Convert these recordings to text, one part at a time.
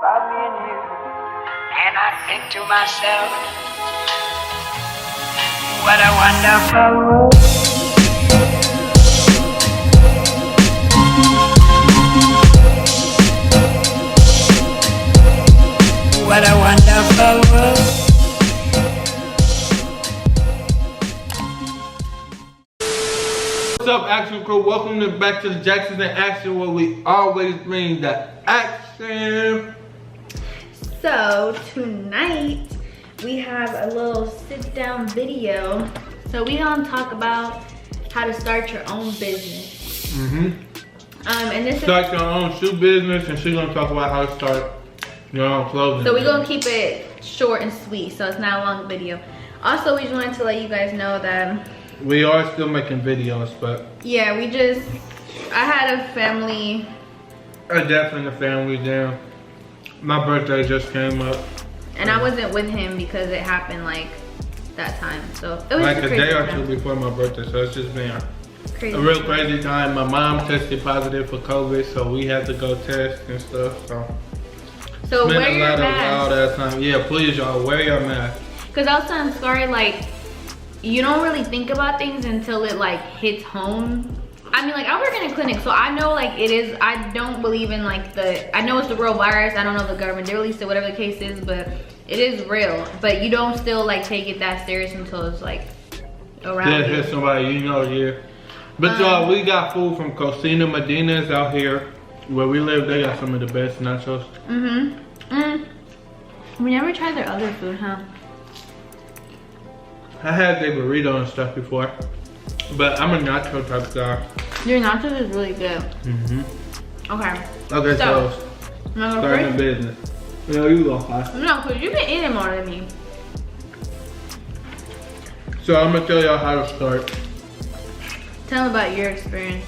about me and you, and I think to myself, what a wonderful world. What a wonderful world. What's up, Action Crew? Welcome back to the Jacksons in Action, where we always bring the action. So tonight we have a little sit-down video. So we gonna talk about how to start your own business. And this Start your own shoe business, and she's gonna talk about how to start your own clothing. So we're gonna keep it short and sweet, so it's not a long video. Also, we just wanted to let you guys know that we are still making videos, but yeah, I had a family. a death in the family. Damn, my birthday just came up, And I wasn't with him because it happened like that time. So it was like just a crazy day or time. two before my birthday. So it's just been Crazy. a real crazy time. My mom tested positive for COVID, so we had to go test and stuff. So Been wear a your lot of mask. wild ass time. Yeah, please y'all wear your mask. Cause I was telling Askari, like, you don't really think about things until it like hits home. I mean, like, I work in a clinic, so I know like it is. I don't believe in like I know it's the real virus. I don't know if the government, they released it, whatever the case is, but it is real. But you don't still like take it that serious until it's like around Yeah, you. hit somebody you know, yeah. But y'all, we got food from Cocina Medina's out here where we live. They got some of the best nachos. We never tried their other food, huh? I had their burrito and stuff before, but I'm a nacho type guy. Your nachos is really good. Okay. Okay, so am I gonna starting a first? business. Yeah, you go first. No, cause you've been eating more than me. So I'm gonna tell y'all how to start. Tell them about your experience.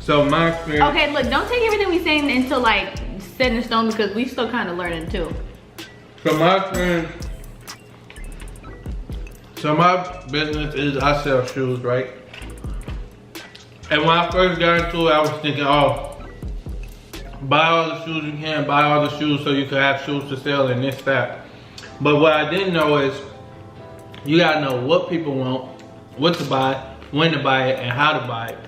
So my experience. Okay, look, don't take everything we saying into like set in stone because we still kind of learning too. So my experience. So my business is I sell shoes, right? And when I first got into it, I was thinking, oh, buy all the shoes you can, buy all the shoes so you can have shoes to sell and this, that. But what I didn't know is you gotta know what people want, what to buy, when to buy it, and how to buy it,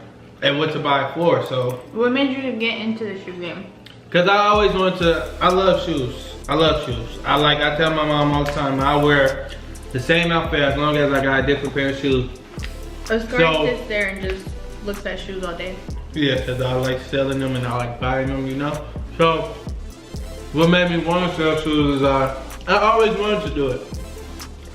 and what to buy it for. So What made you to get into the shoe game? cause I always wanted to, I love shoes. I love shoes. I tell my mom all the time, I wear the same outfit as long as I got a different pair of shoes. Askari sits there and just looks at shoes all day. Yeah, cause I like selling them and I like buying them, you know? So, what made me want to sell shoes is I always wanted to do it.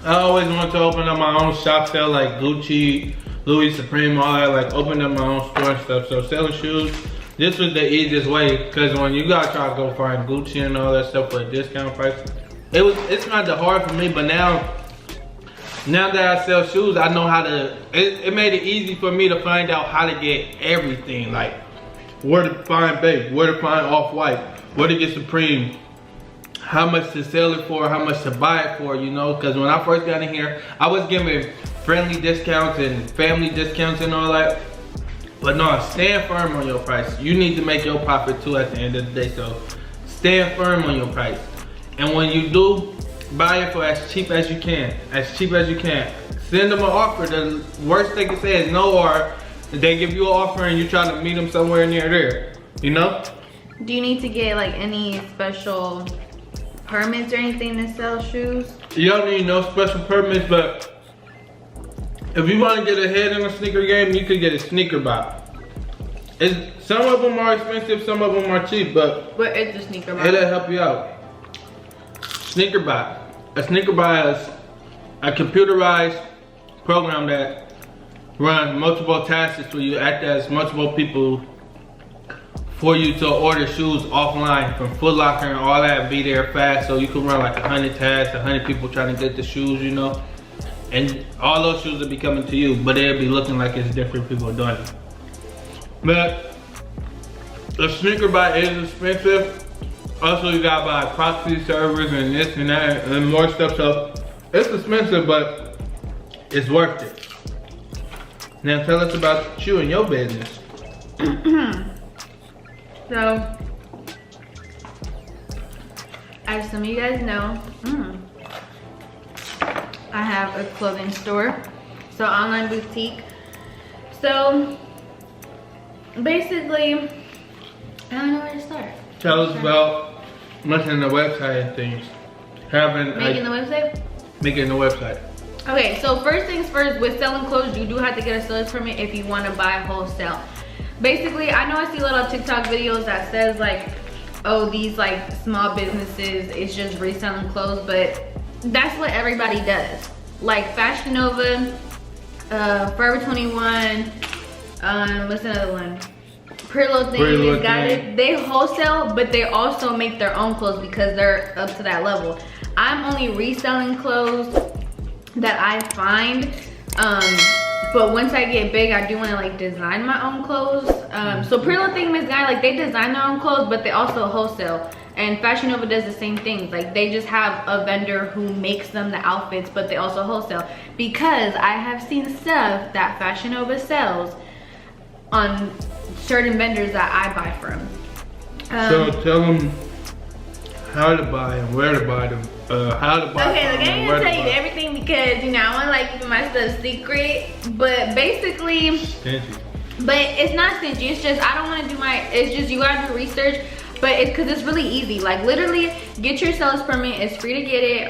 I always wanted to open up my own shop, sell like Gucci, Louis Supreme, all that, like open up my own store and stuff. So selling shoes, this was the easiest way, cause when you gotta try to go find Gucci and all that stuff for a discount price, it's not that hard for me, but now that I sell shoes, I know how to, it made it easy for me to find out how to get everything, like where to find Bape, where to find Off-White, where to get Supreme, how much to sell it for, how much to buy it for, you know, because when I first got in here, I was giving friendly discounts and family discounts and all that. But no, stand firm on your price. You need to make your profit too at the end of the day, so stand firm on your price. And when you do, buy it for as cheap as you can, Send them an offer. The worst they can say is no, or they give you an offer and you try to meet them somewhere near there, you know? Do you need to get like any special permits or anything to sell shoes? You don't need no special permits, but if you want to get ahead in the sneaker game, you could get a sneaker buy. Some of them are expensive, some of them are cheap, but it's a sneaker buy. it'll help you out. Sneaker buy. A sneaker buy is a computerized program that runs multiple tasks for you, act as multiple people for you to order shoes offline from Foot Locker and all that, be there fast, so you can run like 100 tasks, 100 people trying to get the shoes, you know, and all those shoes will be coming to you, but it'll be looking like it's different people doing it. But the sneaker buy is expensive. Also, you gotta buy proxy servers and this and that and more stuff, so it's expensive, but it's worth it. Now tell us about you and your business. So as some of you guys know, I have a clothing store, so online boutique. So basically, I don't know where to start. Tell us about making the website and things. Making the website? Making the website. Okay, so first things first, with selling clothes, you do have to get a seller's permit if you want to buy wholesale. Basically, I know I see a lot of TikTok videos that says like, oh, these like small businesses, it's just reselling clothes, but that's what everybody does. Like Fashion Nova, Forever 21, what's another one? Pretty Little Thing. They wholesale, but they also make their own clothes because they're up to that level. I'm only reselling clothes that I find, but once I get big, I do want to like design my own clothes. So Pretty Little Thing, Miss Guy, like they design their own clothes, but they also wholesale. And Fashion Nova does the same thing. Like they just have a vendor who makes them the outfits, but they also wholesale. Because I have seen stuff that Fashion Nova sells on certain vendors that I buy from. So tell them how to buy and where to buy them. How to buy. Okay, like I ain't gonna tell you everything because you know I want to like keep my stuff secret. But basically, Stingy. but it's not stingy. It's just I don't want to do my. It's just you gotta do research. But it's because it's really easy. Like literally, get your seller's permit. It's free to get it.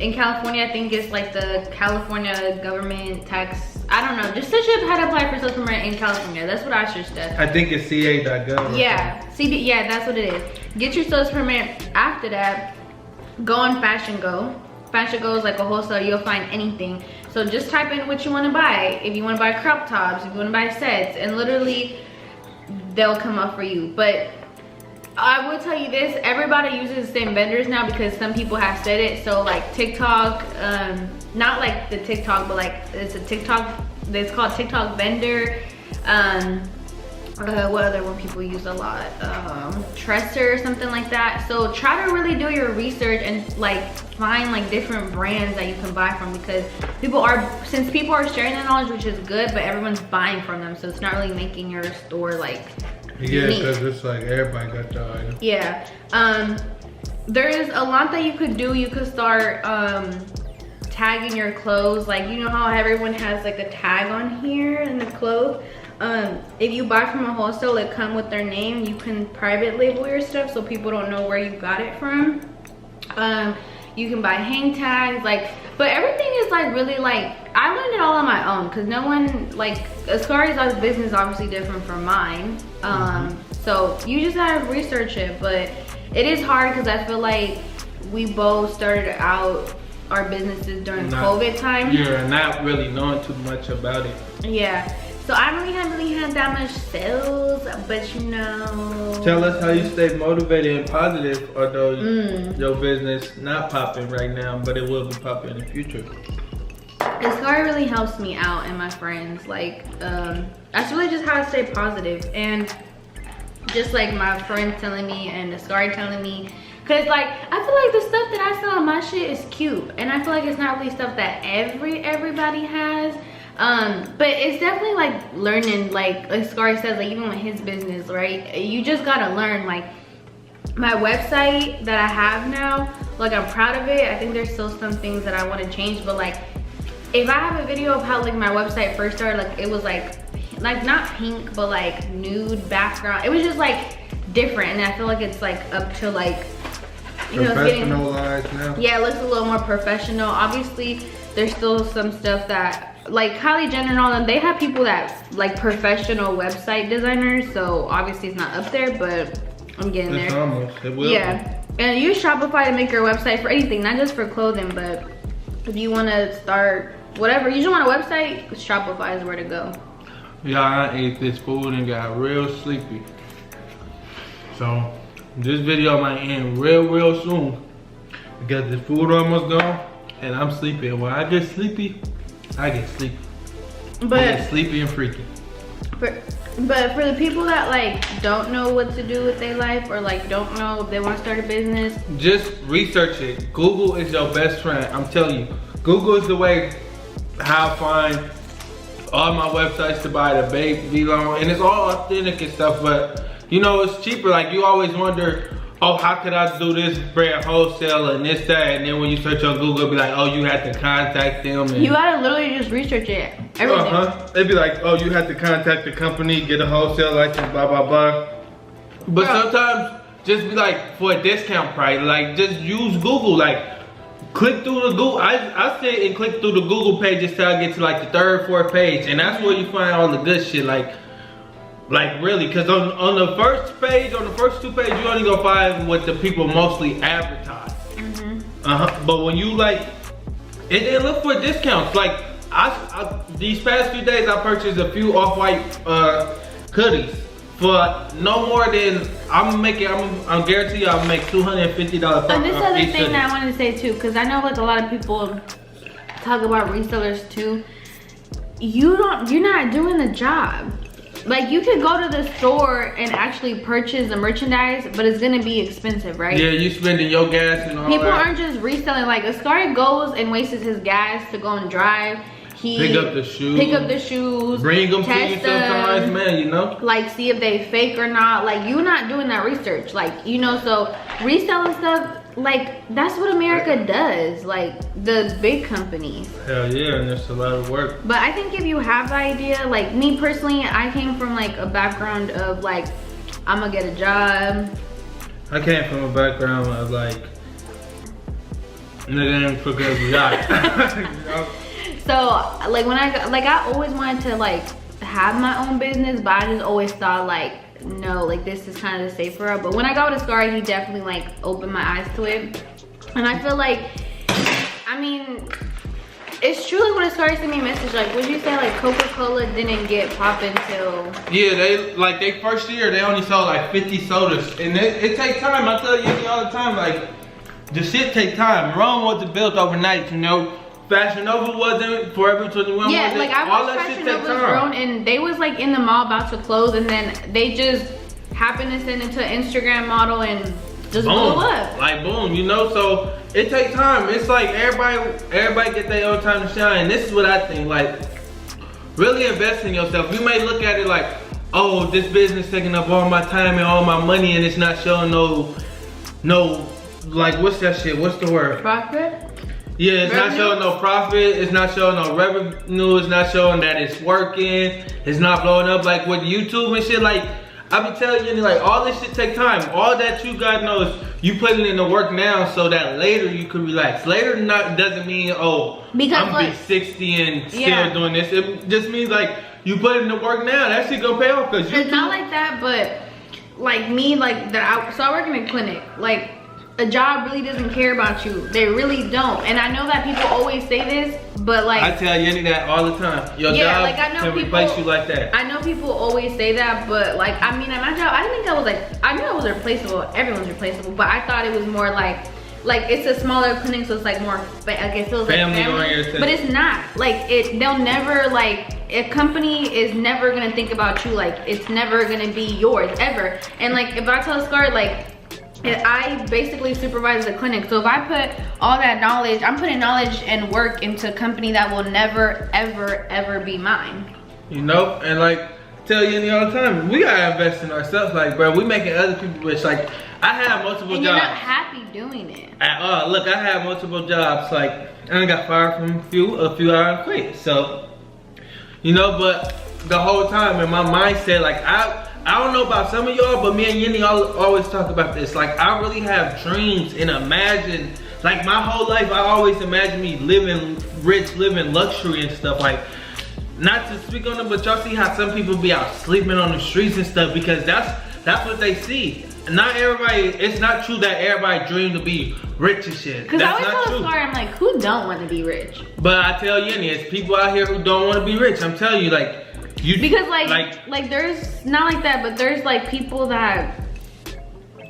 In California, I think it's like the California government tax. I don't know. Just search up how to apply for seller's permit in California. That's what I should stuff. I think it's ca.gov. Yeah, yeah, that's what it is. Get your seller's permit. After that, go on Fashion Go. Fashion Go is like a wholesale. You'll find anything. So just type in what you want to buy. If you want to buy crop tops, if you want to buy sets, and literally they'll come up for you. But I will tell you this, everybody uses the same vendors now because some people have said it. So like TikTok, not like the TikTok, but like it's a TikTok, it's called TikTok vendor. What other one people use a lot? Tresser or something like that. So try to really do your research and like find like different brands that you can buy from, because since people are sharing their knowledge, which is good, but everyone's buying from them, so it's not really making your store like yeah, because it's like everybody got the item. Yeah. There is a lot that you could do. You could start tagging your clothes. Like, you know how everyone has like a tag on here in the clothes? If you buy from a wholesale, it come with their name. You can private label your stuff so people don't know where you got it from. You can buy hang tags, like, but everything is like really like, I learned it all on my own because no one, like, Askari's business is obviously different from mine. So you just gotta research it, but it is hard because I feel like we both started out our businesses during COVID time. Yeah, not really knowing too much about it. Yeah. So I haven't really had that much sales, but you know. Tell us how you stay motivated and positive, although your business not popping right now, but it will be popping in the future. Askari really helps me out and my friends. Like, that's really just how I stay positive. And just like my friends telling me and Askari telling me, cause like, I feel like the stuff that I sell on my shit is cute. And I feel like it's not really stuff that everybody has. But it's definitely like learning, like Askari says, like even with his business, right? You just gotta learn. Like my website that I have now, like I'm proud of it. I think there's still some things that I want to change, but like if I have a video of how like my website first started, like it was like not pink, but like nude background. It was just like different, and I feel like it's like up to like, you know, professionalized now. Yeah, it looks a little more professional. Obviously, there's still some stuff that like Kylie Jenner and all them, they have people that like professional website designers, so obviously it's not up there, but I'm getting there. Almost, it will. Yeah, and use Shopify to make your website for anything, not just for clothing, but if you want to start whatever, you just want a website, Shopify is where to go. Yeah, I ate this food and got real sleepy. So this video might end real soon because the food almost gone and I'm sleepy. And when I get sleepy, I get sleepy. But I get sleepy and freaky. But for the people that like don't know what to do with their life, or like don't know if they want to start a business, just research it. Google is your best friend. I'm telling you, Google is the way how I find all my websites to buy the baby loan, and it's all authentic and stuff, but you know, it's cheaper. Like you always wonder, oh, how could I do this brand wholesale and this, that, and then when you search on Google, it'd be like, oh, you had to contact them. And you gotta literally just research it, everything. It'd be like, oh, you had to contact the company, get a wholesale license, blah, blah, blah. But sometimes, just be like, for a discount price, like, just use Google, like, click through the Google. I sit and click through the Google pages till I get to like the 3rd, 4th page, and that's where you find all the good shit. Like really, because on the first page, on the first 2 pages, you only gonna find what the people mostly advertise. But when you like, and then look for discounts. Like I these past few days, I purchased a few off-white hoodies for no more than I'm guarantee you I'll make $250. And this other thing that I wanted to say too, because I know like a lot of people talk about resellers too. You're not doing the job. Like you could go to the store and actually purchase the merchandise, but it's gonna be expensive, right? Yeah, you spending your gas and all People that. aren't just reselling. Like Askari goes and wastes his gas to go and drive. He pick up the shoes. Bring them to you sometimes, man, you know? Like see if they fake or not. Like you're not doing that research. Like, you know, so reselling stuff, like that's what America does. Like the big companies. Hell yeah, and it's a lot of work. But I think if you have the idea, like me personally, I came from like a background of like, I'm gonna get a job. I came from a background of like, nigga ain't fucking a job. You know? So like when I always wanted to like have my own business, but I just always thought like, no, like this is kind of the safer route. But when I got with Askari, he definitely like opened my eyes to it. And I feel like, I mean, it's truly what Askari sent me a message, like, would you say like Coca-Cola didn't get poppin' till? Yeah, they first year, they only sold like 50 sodas. And it takes time, I tell you all the time, like, the shit take time. Rome wasn't built overnight, you know? Fashion Nova wasn't, Forever 21 yeah, wasn't. like I all watched that Fashion shit take Nova's time. grown, and they was like in the mall about to close, and then they just happened to send it to an Instagram model and just blew up. Like boom, you know, so it takes time. It's like everybody get their own time to shine. This is what I think, like, really invest in yourself. You may look at it like, oh, this business taking up all my time and all my money and it's not showing no, like, what's that shit? What's the word? Profit? Yeah, it's not showing no profit, it's not showing no revenue, it's not showing that it's working, it's not blowing up like with YouTube and shit. Like, I be telling you, like, all this shit take time. All that you gotta know is you putting in the work now so that later you can relax. Later doesn't mean, oh, because I'm gonna be 60 and still doing this. It just means like you put in the work now, that shit gonna pay off. Cause it's not like that, but like me, like that. So I work in a clinic, like, a job really doesn't care about you. They really don't. And I know that people always say this, but like, I tell Yenny that all the time. Your job like, I know can people, replace you like that. I know people always say that, but like, I mean, at my job, I didn't think I was like, I knew I was replaceable. Everyone's replaceable, but I thought it was more like it's a smaller clinic, so it's like more, like it feels family like family. oriented. But it's not. Like they'll never, like, a company is never gonna think about you. Like it's never gonna be yours ever. And like if I tell Askari, like, I basically supervise the clinic, so if I put all that knowledge, I'm putting knowledge and work into a company that will never, ever, ever be mine. You know, and like, tell Yenny all the time, we gotta invest in ourselves. Like, bro, we making other people rich. Like, I have multiple and jobs. You're not happy doing it. Look, I have multiple jobs. Like, I got fired from a few I quit. So, you know, but the whole time in my mindset, like, I don't know about some of y'all, but me and Yenny always talk about this. Like, I really have dreams and imagine, like, my whole life, I always imagine me living rich, living luxury and stuff. Like, not to speak on it, but y'all see how some people be out sleeping on the streets and stuff because that's what they see. Not everybody, it's not true that everybody dream to be rich and shit. Because I always not tell true. Askari, I'm like, who don't want to be rich? But I tell Yenny, it's people out here who don't want to be rich. I'm telling you, like, because like there's not like that, but there's like people that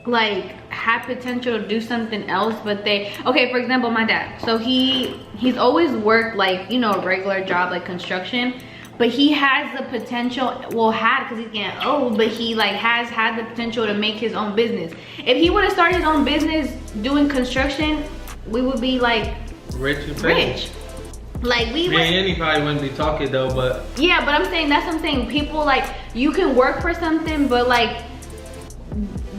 like have potential to do something else, but okay, for example, my dad, so he's always worked like, you know, a regular job like construction, but he has the potential, because he's getting old, but he like has had the potential to make his own business. If he would have started his own business doing construction, we would be like rich. Like we and Yenny probably wouldn't be talking though, but yeah, but I'm saying, that's what I'm saying. People, like, you can work for something, but like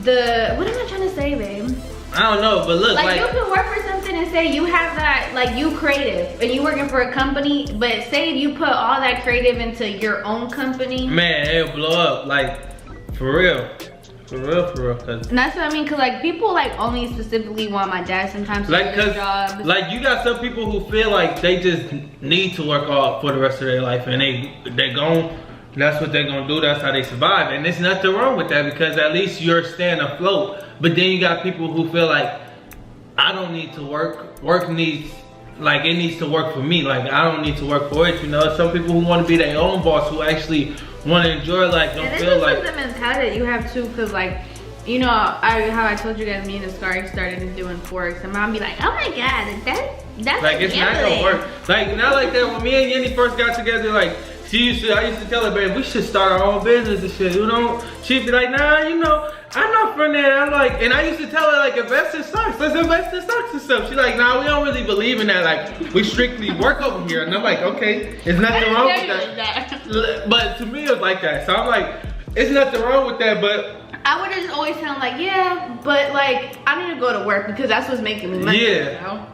what am I trying to say, babe? I don't know, but look, like you can work for something and say you have that, like you creative and you working for a company, but say you put all that creative into your own company. Man, it'll blow up, like, for real. For real, cause and that's what I mean, cause like people like only specifically want my dad sometimes to like, do his job. Like you got some people who feel like they just need to work hard for the rest of their life, and they gon', that's what they're gonna do, that's how they survive. And there's nothing wrong with that, because at least you're staying afloat. But then you got people who feel like, I don't need to work, work needs, like it needs to work for me, like I don't need to work for it, you know. Some people who want to be their own boss, who actually want to enjoy life, don't feel like. And this is the mentality that you have too, cause like, you know, how I told you guys, me and Askari started doing Forex, and mom be like, oh my god, that's like it's not gonna work. Like not like that. When me and Yeni first got together, like I used to tell her, babe, we should start our own business and shit, you know. She'd be like, nah, you know, I'm not from that. I'm like, and I used to tell her like, invest in stocks. Let's invest in stocks and stuff. She's like, nah, we don't really believe in that. Like, we strictly work over here. And I'm like, okay, there's nothing wrong with that. But to me, it was like that. So I'm like, it's nothing wrong with that. But I would have just always tell him like, yeah, but like, I need to go to work because that's what's making me money. Yeah. You know?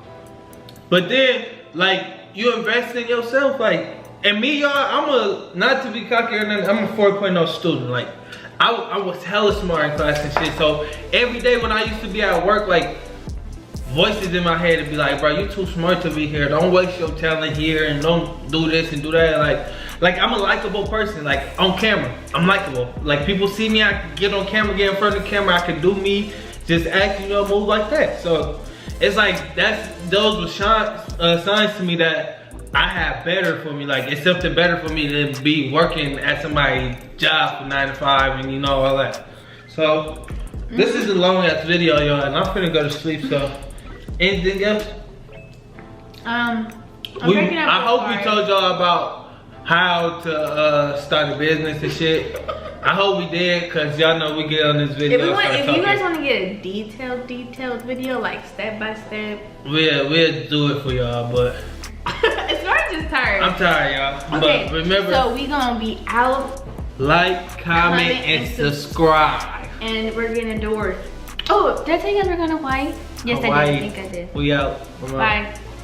But then, like, you invest in yourself, like, and me, y'all, not to be cocky or nothing, I'm a 4.0 student. Like, I was hella smart in class and shit. So every day when I used to be at work, like, voices in my head would be like, bro, you too smart to be here. Don't waste your talent here and don't do this and do that. Like I'm a likable person. Like on camera, I'm likable. Like people see me, I can get on camera, get in front of the camera, I can do me, just act, you know, move like that. So it's like those were signs to me that I have better for me. Like it's something better for me than be working at somebody's job from 9 to 5 and you know all that. So this is a long ass video, y'all, and I'm finna go to sleep. So anything else? I hope we told y'all about how to start a business and shit. I hope we did, cause y'all know we get on this video. If you guys want to get a detailed video, like step by step, we'll do it for y'all. But it's not just tired. I'm tired, y'all. Okay, but remember, so we gonna be out. Like, comment, and subscribe. And we're getting doors. Oh, did I tell you guys we're going to Hawaii? Yes, Hawaii. I did. I think I did. We out. Bye.